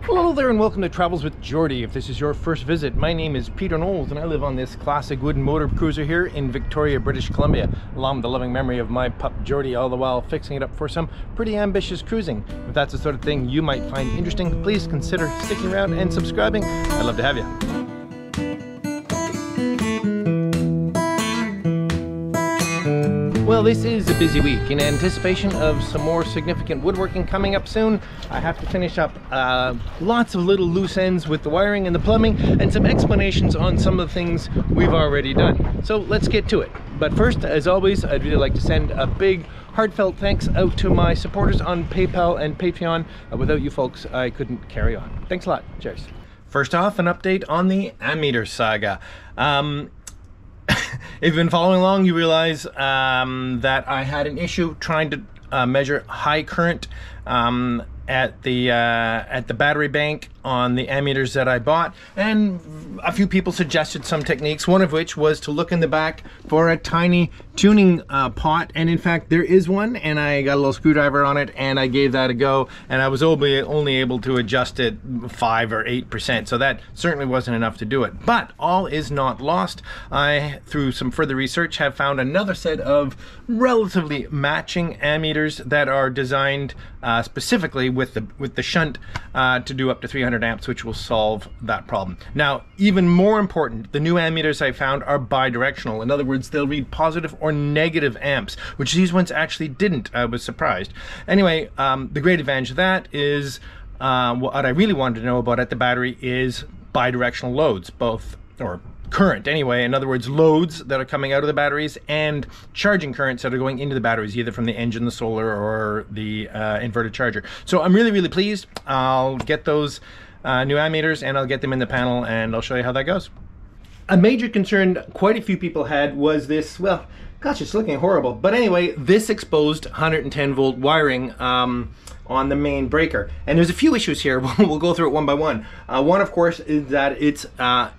Hello there and welcome to Travels with Geordie. If this is your first visit, my name is Peter Knowles and I live on this classic wooden motor cruiser here in Victoria, British Columbia, along with the loving memory of my pup Geordie, all the while fixing it up for some pretty ambitious cruising. If that's the sort of thing you might find interesting, please consider sticking around and subscribing. I'd love to have you. Well, this is a busy week. In anticipation of some more significant woodworking coming up soon, I have to finish up lots of little loose ends with the wiring and the plumbing and some explanations on some of the things we've already done. So let's get to it. But first, as always, I'd really like to send a big heartfelt thanks out to my supporters on PayPal and Patreon. Without you folks, I couldn't carry on. Thanks a lot. Cheers. First off, an update on the Ammeter saga. If you've been following along, you realize that I had an issue trying to measure high current at the battery bank on the ammeters that I bought, and a few people suggested some techniques, one of which was to look in the back for a tiny tuning pot, and in fact there is one, and I got a little screwdriver on it and I gave that a go, and I was only able to adjust it 5 or 8%, so that certainly wasn't enough to do it. But all is not lost. I, through some further research, have found another set of relatively matching ammeters that are designed specifically with the shunt to do up to 300 amps, which will solve that problem. Now, even more important, the new ammeters I found are bi-directional. In other words, they'll read positive or negative amps, which these ones actually didn't. I was surprised. Anyway, the great advantage of that is what I really wanted to know about at the battery is bi-directional loads, both, or current anyway, in other words, loads that are coming out of the batteries and charging currents that are going into the batteries, either from the engine, the solar, or the inverter charger. So I'm really pleased. I'll get those new ammeters and I'll get them in the panel and I'll show you how that goes. A major concern quite a few people had was this, well, gosh, it's looking horrible, but anyway, this exposed 110 volt wiring on the main breaker. And there's a few issues here. We'll go through it one by one. One, of course, is that it's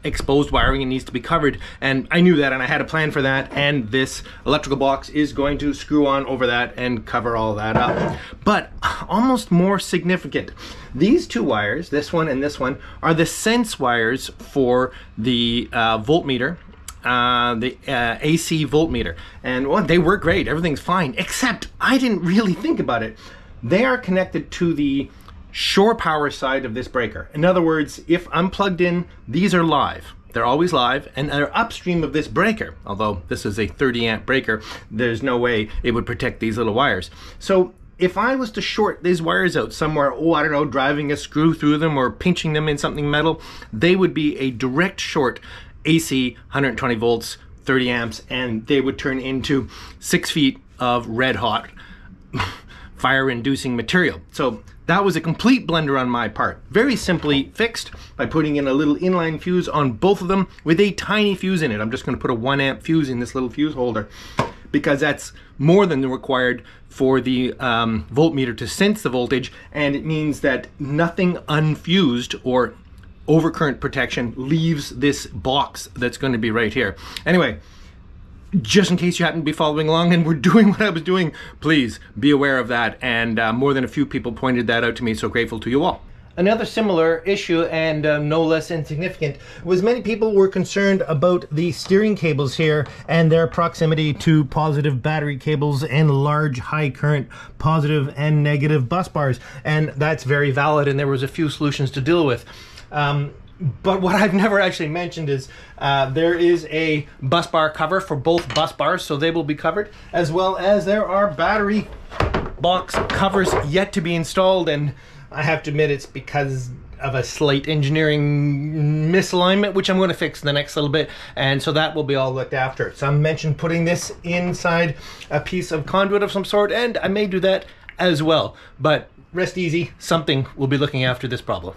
exposed wiring and needs to be covered. And I knew that and I had a plan for that. And this electrical box is going to screw on over that and cover all that up. But almost more significant, these two wires, this one and this one, are the sense wires for the voltmeter. The AC voltmeter, and well, they work great, everything's fine, except I didn't really think about it. They are connected to the shore power side of this breaker. In other words, if I'm plugged in, these are live. They're always live, and they're upstream of this breaker. Although this is a 30 amp breaker, there's no way it would protect these little wires. So if I was to short these wires out somewhere, oh, I don't know, driving a screw through them or pinching them in something metal, they would be a direct short AC, 120 volts, 30 amps, and they would turn into 6 feet of red hot fire-inducing material. So that was a complete blunder on my part. Very simply fixed by putting in a little inline fuse on both of them with a tiny fuse in it. I'm just going to put a 1 amp fuse in this little fuse holder because that's more than required for the voltmeter to sense the voltage, and it means that nothing unfused or overcurrent protection leaves this box that's going to be right here. Anyway, just in case you happen to be following along and were doing what I was doing, please be aware of that, and more than a few people pointed that out to me, so grateful to you all. Another similar issue, and no less insignificant, was many people were concerned about the steering cables here and their proximity to positive battery cables and large high current positive and negative bus bars, and that's very valid, and there was a few solutions to deal with. But what I've never actually mentioned is there is a bus bar cover for both bus bars, so they will be covered, as well as there are battery box covers yet to be installed, and I have to admit it's because of a slight engineering misalignment, which I'm going to fix in the next little bit, and so that will be all looked after. Some mentioned putting this inside a piece of conduit of some sort, and I may do that as well, but rest easy, something will be looking after this problem.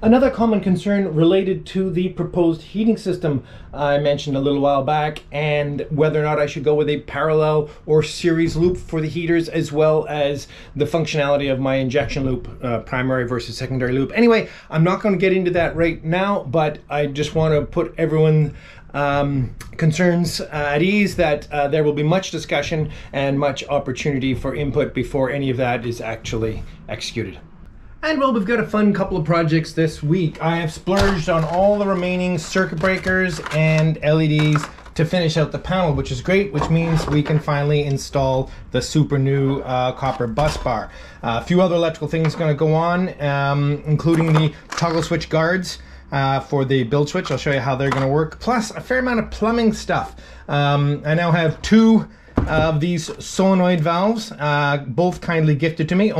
Another common concern related to the proposed heating system I mentioned a little while back, and whether or not I should go with a parallel or series loop for the heaters, as well as the functionality of my injection loop, primary versus secondary loop. Anyway, I'm not going to get into that right now, but I just want to put everyone concerns at ease that there will be much discussion and much opportunity for input before any of that is actually executed. And well, we've got a fun couple of projects this week. I have splurged on all the remaining circuit breakers and LEDs to finish out the panel, which is great, which means we can finally install the super new copper bus bar. A few other electrical things going to go on, including the toggle switch guards for the build switch. I'll show you how they're going to work, plus a fair amount of plumbing stuff. I now have two of these solenoid valves, both kindly gifted to me.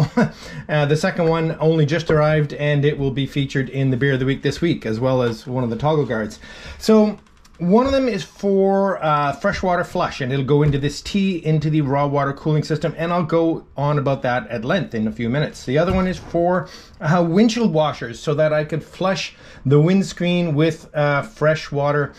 The second one only just arrived, and it will be featured in the beer of the week this week, as well as one of the toggle guards. So one of them is for freshwater flush, and it'll go into this T, into the raw water cooling system, and I'll go on about that at length in a few minutes. The other one is for windshield washers, so that I could flush the windscreen with fresh water,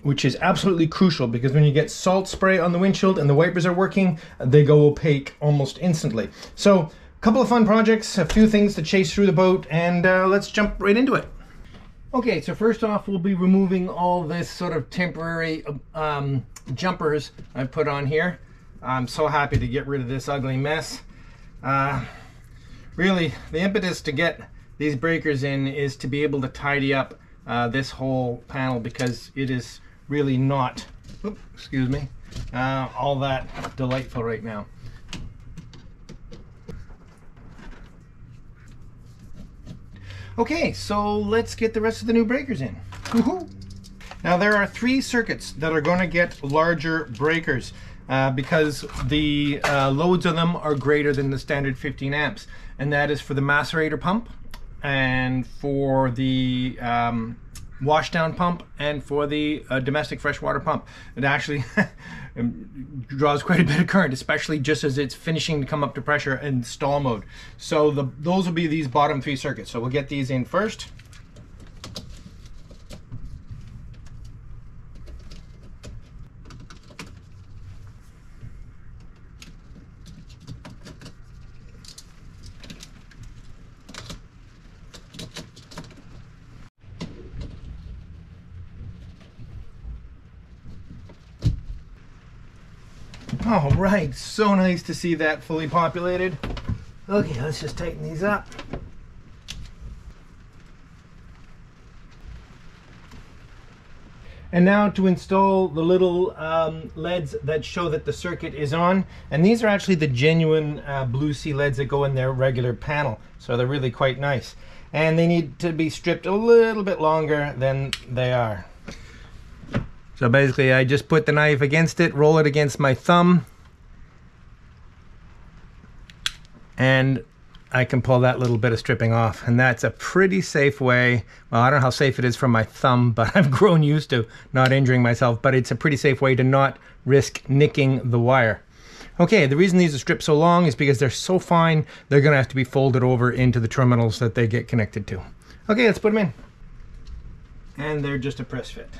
which is absolutely crucial, because when you get salt spray on the windshield and the wipers are working, they go opaque almost instantly. So a couple of fun projects, a few things to chase through the boat, and let's jump right into it. Okay, so first off, we'll be removing all this sort of temporary jumpers I put on here. I'm so happy to get rid of this ugly mess. Really, the impetus to get these breakers in is to be able to tidy up this whole panel, because it is really not, excuse me, all that delightful right now. Okay, so let's get the rest of the new breakers in. Woohoo! Now there are 3 circuits that are going to get larger breakers because the loads on them are greater than the standard 15 amps, and that is for the macerator pump, and for the washdown pump, and for the domestic freshwater pump. It actually draws quite a bit of current, especially just as it's finishing to come up to pressure in stall mode. So those will be these bottom 3 circuits. So we'll get these in first. All right, so nice to see that fully populated. Okay, let's just tighten these up. And now to install the little LEDs that show that the circuit is on. And these are actually the genuine Blue Sea LEDs that go in their regular panel. So they're really quite nice. And they need to be stripped a little bit longer than they are. So basically I just put the knife against it, roll it against my thumb, and I can pull that little bit of stripping off. And that's a pretty safe way. Well, I don't know how safe it is from my thumb, but I've grown used to not injuring myself, but it's a pretty safe way to not risk nicking the wire. Okay, the reason these are stripped so long is because they're so fine, they're gonna have to be folded over into the terminals that they get connected to. Okay, let's put them in. And they're just a press fit.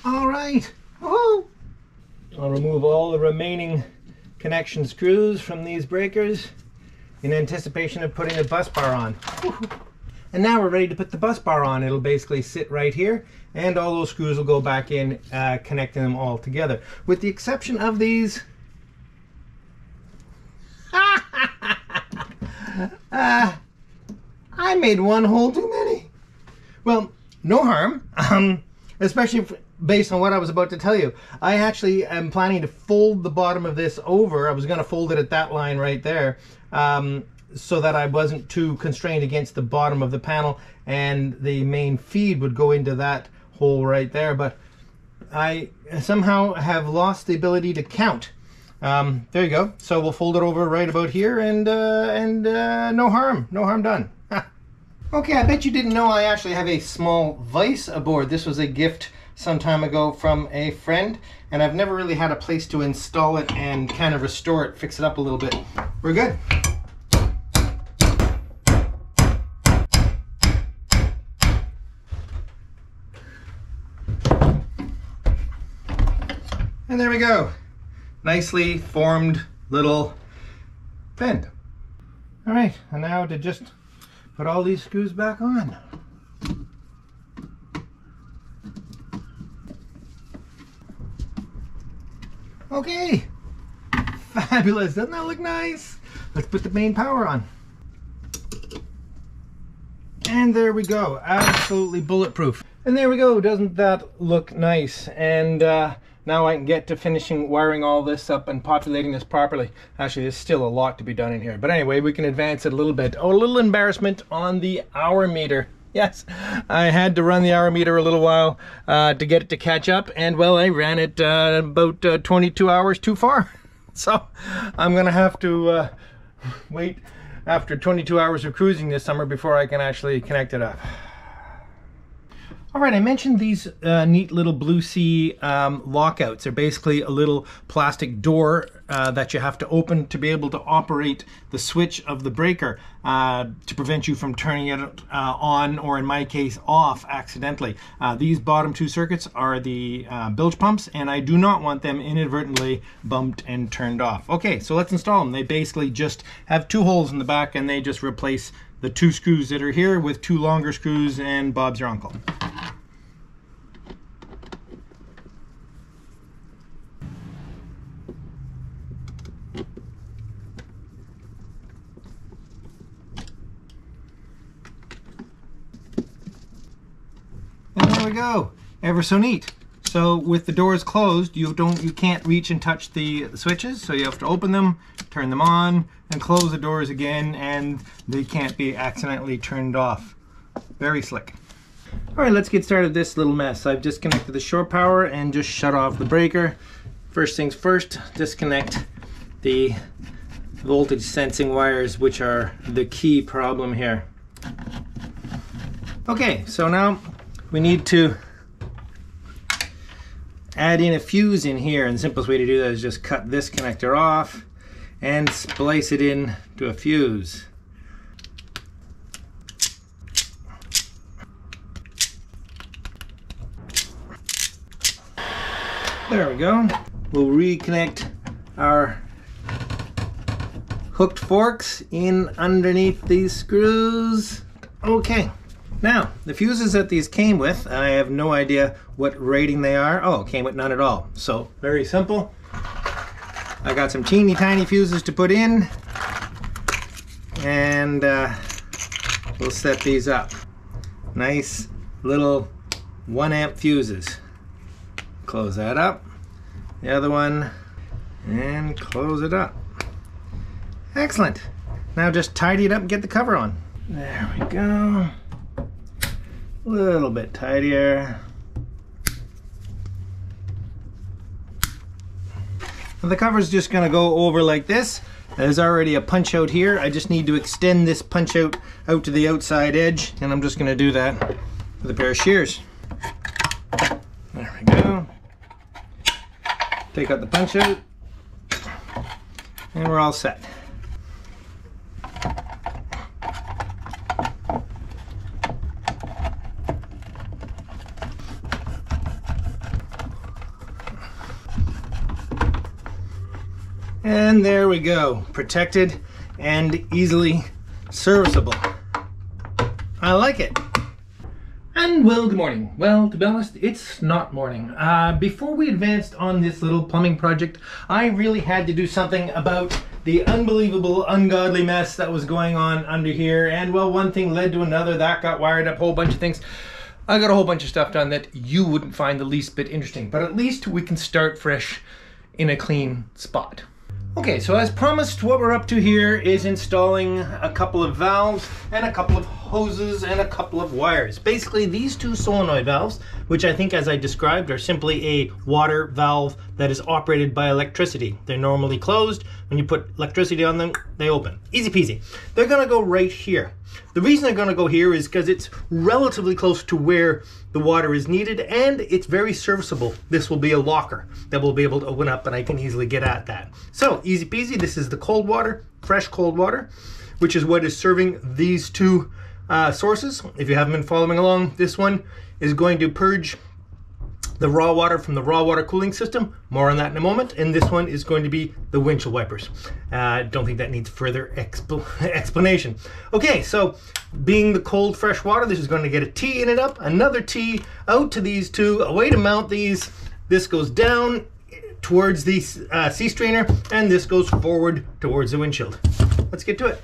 All right, woohoo! I'll remove all the remaining connection screws from these breakers in anticipation of putting the bus bar on. Woohoo! And now we're ready to put the bus bar on. It'll basically sit right here, and all those screws will go back in, connecting them all together. With the exception of these. I made one hole too many. Well, no harm, especially based on what I was about to tell you. I actually am planning to fold the bottom of this over. I was going to fold it at that line right there, so that I wasn't too constrained against the bottom of the panel, and the main feed would go into that hole right there. But I somehow have lost the ability to count. There you go. So we'll fold it over right about here, and no harm done. Okay, I bet you didn't know I actually have a small vise aboard. This was a gift some time ago from a friend, and I've never really had a place to install it and kind of restore it, fix it up a little bit. We're good. And there we go. Nicely formed little bend. All right, and now to just put all these screws back on. Okay, Fabulous. Doesn't that look nice? Let's put the main power on. And there we go. Absolutely bulletproof. And there we go. Doesn't that look nice? And now I can get to finishing wiring all this up and populating this properly. Actually, there's still a lot to be done in here. But anyway, we can advance it a little bit. Oh, a little embarrassment on the hour meter. Yes, I had to run the hour meter a little while to get it to catch up. And well, I ran it about 22 hours too far. So I'm going to have to wait after 22 hours of cruising this summer before I can actually connect it up. All right, I mentioned these neat little Blue Sea lockouts. They're basically a little plastic door that you have to open to be able to operate the switch of the breaker to prevent you from turning it on, or in my case, off accidentally. These bottom two circuits are the bilge pumps, and I do not want them inadvertently bumped and turned off. Okay, so let's install them. They basically just have two holes in the back, and they just replace the two screws that are here with two longer screws, and Bob's your uncle. And there we go. Ever so neat. So with the doors closed, you can't reach and touch the switches, so you have to open them, turn them on, and close the doors again, and they can't be accidentally turned off. Very slick. All right, let's get started this little mess. I've disconnected the shore power and just shut off the breaker. First things first, disconnect the voltage sensing wires, which are the key problem here. Okay, so now we need to add in a fuse in here, and the simplest way to do that is just cut this connector off and splice it in to a fuse. There we go. We'll reconnect our hooked forks in underneath these screws. Okay. Now, the fuses that these came with, I have no idea what rating they are. Oh, it came with none at all. So, very simple. I got some teeny tiny fuses to put in, and we'll set these up. Nice little 1 amp fuses. Close that up. The other one, and close it up. Excellent. Now just tidy it up and get the cover on. There we go. A little bit tidier. And the cover's just going to go over like this. There's already a punch out here. I just need to extend this punch out to the outside edge, and I'm just going to do that with a pair of shears. There we go. Take out the punch out, and we're all set. And there we go, protected and easily serviceable. I like it. And well, good morning. Well, to be honest, it's not morning. Before we advanced on this little plumbing project, I really had to do something about the unbelievable, ungodly mess that was going on under here. And well, one thing led to another. That got wired up, a whole bunch of things. I got a whole bunch of stuff done that you wouldn't find the least bit interesting, but at least we can start fresh in a clean spot. Okay, so as promised, what we're up to here is installing a couple of valves and a couple of hoses and a couple of wires. Basically, these two solenoid valves, which I think, as I described, are simply a water valve that is operated by electricity. They're normally closed. When you put electricity on them, they open. Easy peasy. They're gonna go right here. The reason they're gonna go here is because it's relatively close to where the water is needed, and it's very serviceable. This will be a locker that will be able to open up, and I can easily get at that. So, easy peasy. This is the cold water, fresh cold water, which is what is serving these two sources. If you haven't been following along, this one is going to purge the raw water from the raw water cooling system. More on that in a moment. And this one is going to be the windshield wipers. Don't think that needs further explanation. Okay, so being the cold fresh water, this is going to get a T in it up, another T out to these two, a way to mount these. This goes down towards the sea strainer, and this goes forward towards the windshield. Let's get to it.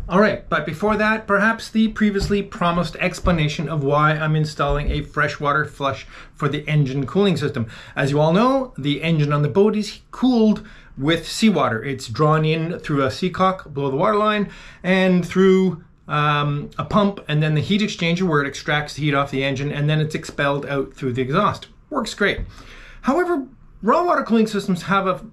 All right, but before that, perhaps the previously promised explanation of why I'm installing a freshwater flush for the engine cooling system. As you all know, the engine on the boat is cooled with seawater. It's drawn in through a seacock below the waterline and through a pump, and then the heat exchanger where it extracts the heat off the engine, and then it's expelled out through the exhaust. Works great. However, raw water cooling systems have a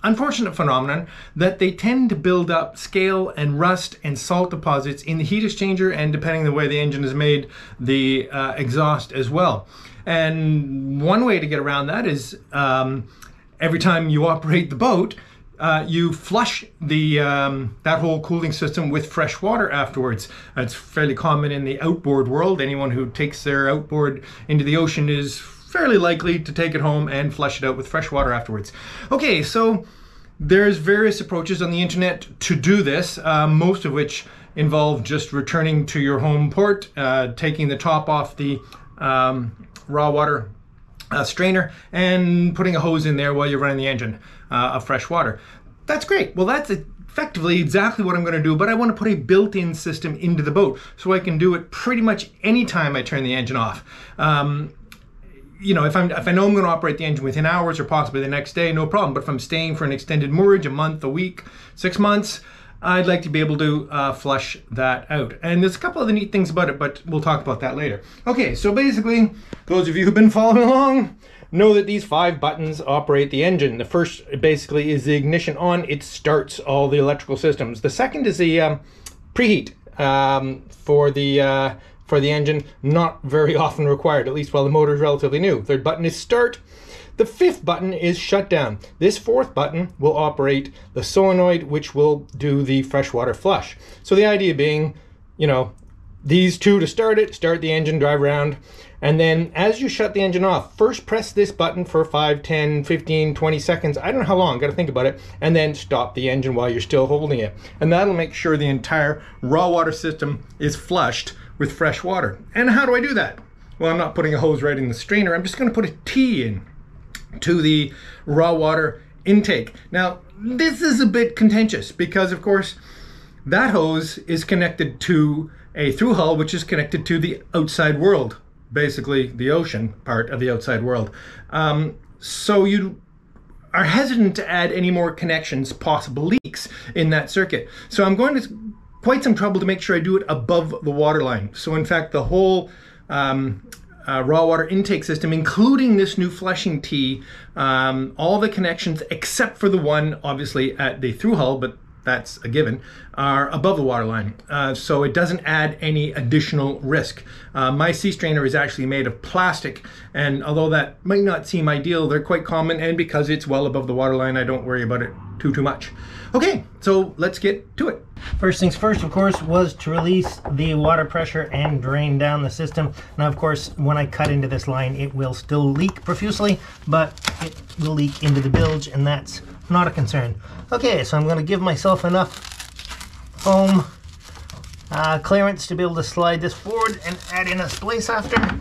unfortunate phenomenon that they tend to build up scale and rust and salt deposits in the heat exchanger, and depending on the way the engine is made, the exhaust as well. And one way to get around that is every time you operate the boat, you flush the that whole cooling system with fresh water afterwards. It's fairly common in the outboard world. Anyone who takes their outboard into the ocean is fairly likely to take it home and flush it out with fresh water afterwards. Okay, so there's various approaches on the internet to do this, most of which involve just returning to your home port, taking the top off the raw water strainer and putting a hose in there while you're running the engine of fresh water. That's great. Well, that's effectively exactly what I'm going to do, but I want to put a built-in system into the boat so I can do it pretty much any time I turn the engine off. You know, if I know I'm going to operate the engine within hours or possibly the next day, no problem. But if I'm staying for an extended moorage, a month, a week, 6 months, I'd like to be able to flush that out. And there's a couple of the neat things about it, but we'll talk about that later. Okay, so basically, those of you who've been following along know that these 5 buttons operate the engine. The first basically is the ignition on. It starts all the electrical systems. The second is the preheat for the engine, not very often required, at least while the motor is relatively new. Third button is start. The 5th button is shut down. This 4th button will operate the solenoid, which will do the freshwater flush. So the idea being, you know, these 2 to start it, start the engine, drive around, and then as you shut the engine off, first press this button for 5, 10, 15, 20 seconds, I don't know how long, got to think about it, and then stop the engine while you're still holding it. And that'll make sure the entire raw water system is flushed with fresh water. And how do I do that? Well, I'm not putting a hose right in the strainer. I'm just going to put a T in to the raw water intake. Now, this is a bit contentious because, of course, that hose is connected to a through hull, which is connected to the outside world, basically the ocean part of the outside world. So you are hesitant to add any more connections, possible leaks in that circuit. So I'm going to quite some trouble to make sure I do it above the water line. So in fact, the whole raw water intake system, including this new flushing T, all the connections except for the one obviously at the through hull, but that's a given, are above the water line. So it doesn't add any additional risk. My sea strainer is actually made of plastic, and although that might not seem ideal, they're quite common, and because it's well above the water line, I don't worry about it too much. Okay, so let's get to it. First things first, of course, was to release the water pressure and drain down the system. Now, of course, when I cut into this line, it will still leak profusely, but it will leak into the bilge, and that's not a concern. Okay, so I'm going to give myself enough foam clearance to be able to slide this forward and add in a splice after.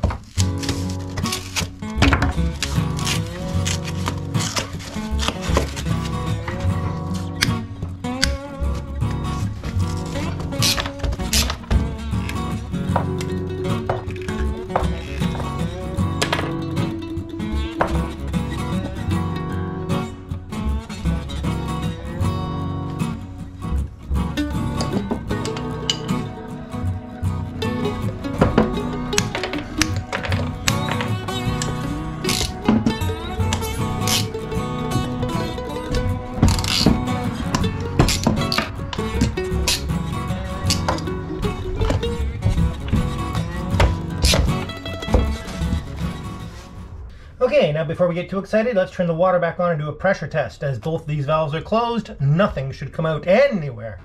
Okay, now before we get too excited, let's turn the water back on and do a pressure test. As both these valves are closed, nothing should come out anywhere.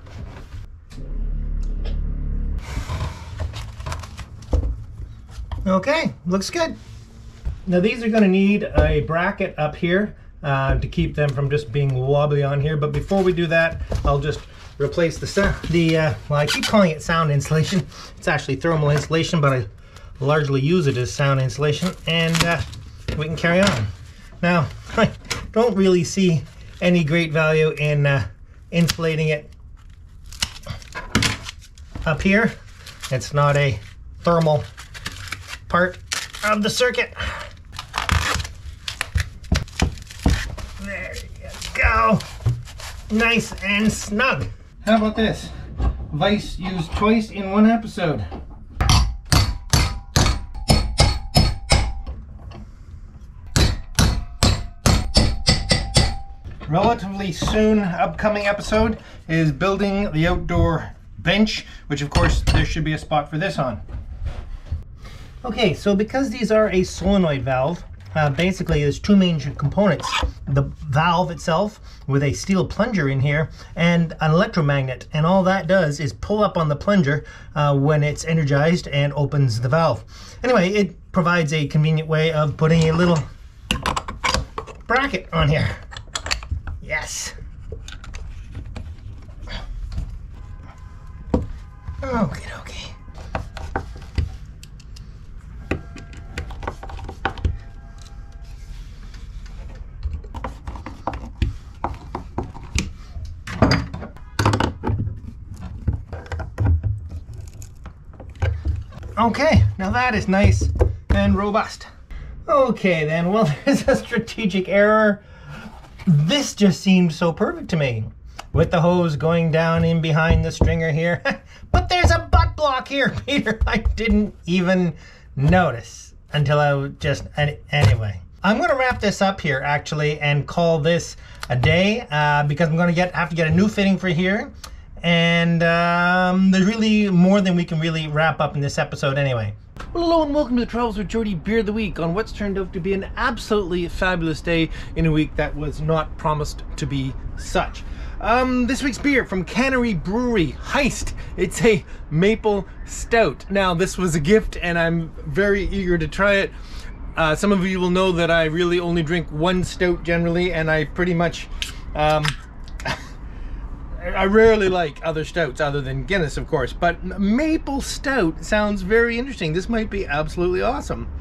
Okay, looks good. Now these are going to need a bracket up here to keep them from just being wobbly on here, but before we do that, I'll just replace well, I keep calling it sound insulation. It's actually thermal insulation, but I largely use it as sound insulation, and we can carry on. Now, don't really see any great value in insulating it up here. It's not a thermal part of the circuit. There you go. Nice and snug. How about this? Vise used twice in one episode. Relatively soon upcoming episode is building the outdoor bench, which of course there should be a spot for this on. Okay, so because these are a solenoid valve, basically there's two main components. The valve itself with a steel plunger in here and an electromagnet, and all that does is pull up on the plunger when it's energized and opens the valve. Anyway, it provides a convenient way of putting a little bracket on here. Yes. Okay, okay. Okay, now that is nice and robust. Okay then, well, there's a strategic error. This just seemed so perfect to me, with the hose going down in behind the stringer here. But there's a butt block here, Peter. I didn't even notice until I just, anyway. I'm gonna wrap this up here actually and call this a day because I'm gonna have to get a new fitting for here. And there's really more than we can really wrap up in this episode anyway. Well, hello and welcome to the Travels with Geordie Beer of the Week on what's turned out to be an absolutely fabulous day in a week that was not promised to be such. This week's beer from Cannery Brewery, Heist. It's a maple stout. Now, this was a gift and I'm very eager to try it. Some of you will know that I really only drink one stout generally, and I pretty much I rarely like other stouts other than Guinness, of course, but maple stout sounds very interesting. This might be absolutely awesome.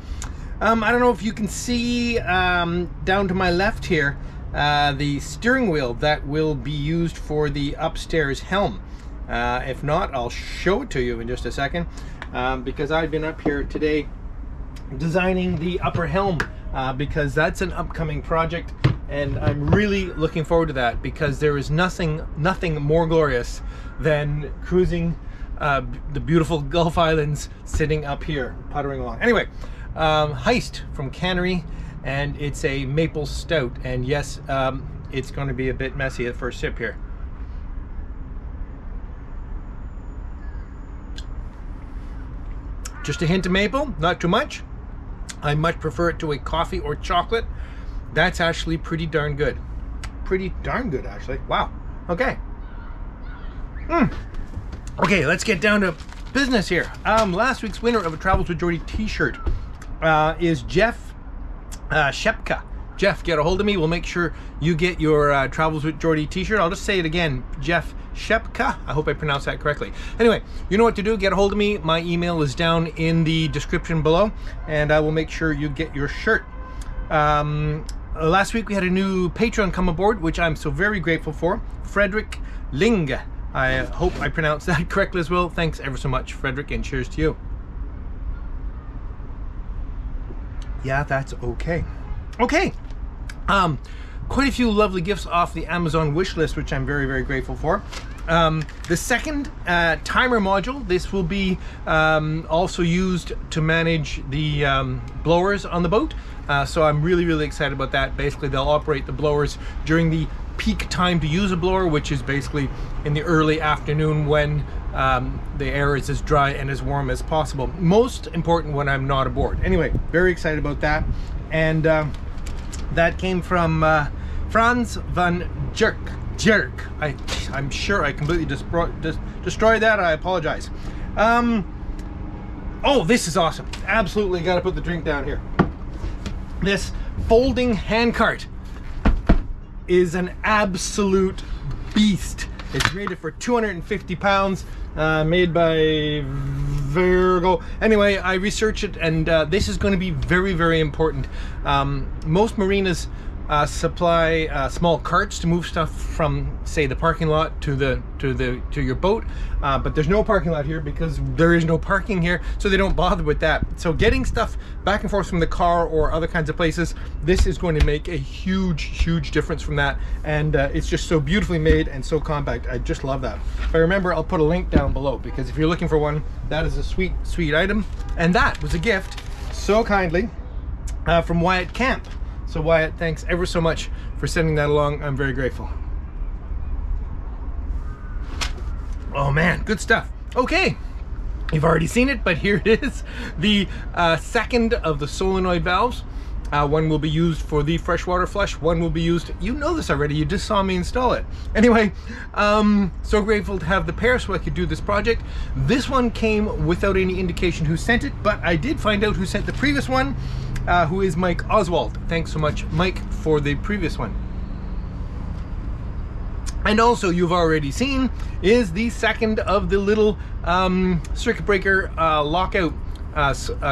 I don't know if you can see down to my left here the steering wheel that will be used for the upstairs helm. If not, I'll show it to you in just a second because I've been up here today designing the upper helm because that's an upcoming project. And I'm really looking forward to that because there is nothing more glorious than cruising the beautiful Gulf Islands sitting up here, puttering along. Anyway, Heist from Cannery, and it's a maple stout. And yes, it's going to be a bit messy at first sip here. Just a hint of maple, not too much. I much prefer it to a coffee or chocolate. That's actually pretty darn good. Pretty darn good, actually. Wow. Okay. Okay, let's get down to business here. Last week's winner of a Travels with Geordie t-shirt is Jeff Shepka. Jeff, get a hold of me. We'll make sure you get your Travels with Geordie t-shirt. I'll just say it again. Jeff Shepka. I hope I pronounced that correctly. Anyway, you know what to do. Get a hold of me. My email is down in the description below, and I will make sure you get your shirt. Last week we had a new patron come aboard, which I'm so very grateful for. Frederick Ling. I hope I pronounced that correctly as well. Thanks ever so much, Frederick, and cheers to you. Yeah, that's okay. Okay. Quite a few lovely gifts off the Amazon wish list, which I'm very, very grateful for. The second timer module, this will be also used to manage the blowers on the boat. So I'm really, really excited about that. Basically, they'll operate the blowers during the peak time to use a blower, which is basically in the early afternoon when the air is as dry and as warm as possible. Most important when I'm not aboard. Anyway, very excited about that. And that came from Franz van Jerk. I'm sure I completely destroyed that. I apologize. Oh, this is awesome. Absolutely got to put the drink down here. This folding handcart is an absolute beast. It's rated for 250 pounds, made by Virgo. Anyway, I researched it, and this is going to be very, very important. Most marinas supply small carts to move stuff from, say, the parking lot to your boat, but there's no parking lot here because there is no parking here, so they don't bother with that. So getting stuff back and forth from the car or other kinds of places, this is going to make a huge difference from that. And it's just so beautifully made and so compact. I just love that. If I remember, I'll put a link down below, because if you're looking for one, that is a sweet item. And that was a gift so kindly from Wyatt Camp. So Wyatt, thanks ever so much for sending that along. I'm very grateful. Oh man, good stuff. Okay, you've already seen it, but here it is. The second of the solenoid valves. One will be used for the freshwater flush. One will be used, you know this already, you just saw me install it. Anyway, so grateful to have the pair so I could do this project. This one came without any indication who sent it, but I did find out who sent the previous one, who is Mike Oswald. Thanks so much, Mike, for the previous one. And also, you've already seen, is the second of the little circuit breaker lockout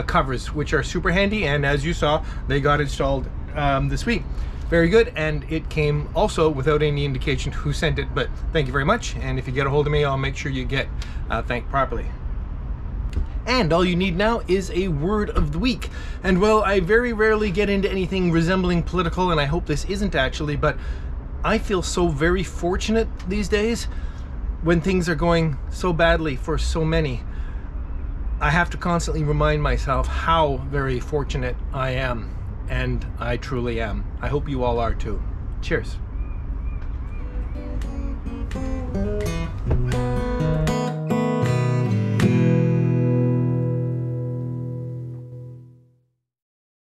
covers, which are super handy, and as you saw, they got installed this week. Very good, and it came also without any indication who sent it, but thank you very much, and if you get a hold of me, I'll make sure you get thanked properly. And all you need now is a word of the week. And well, I very rarely get into anything resembling political, and I hope this isn't actually, but I feel so very fortunate these days when things are going so badly for so many. I have to constantly remind myself how very fortunate I am, and I truly am. I hope you all are too. Cheers.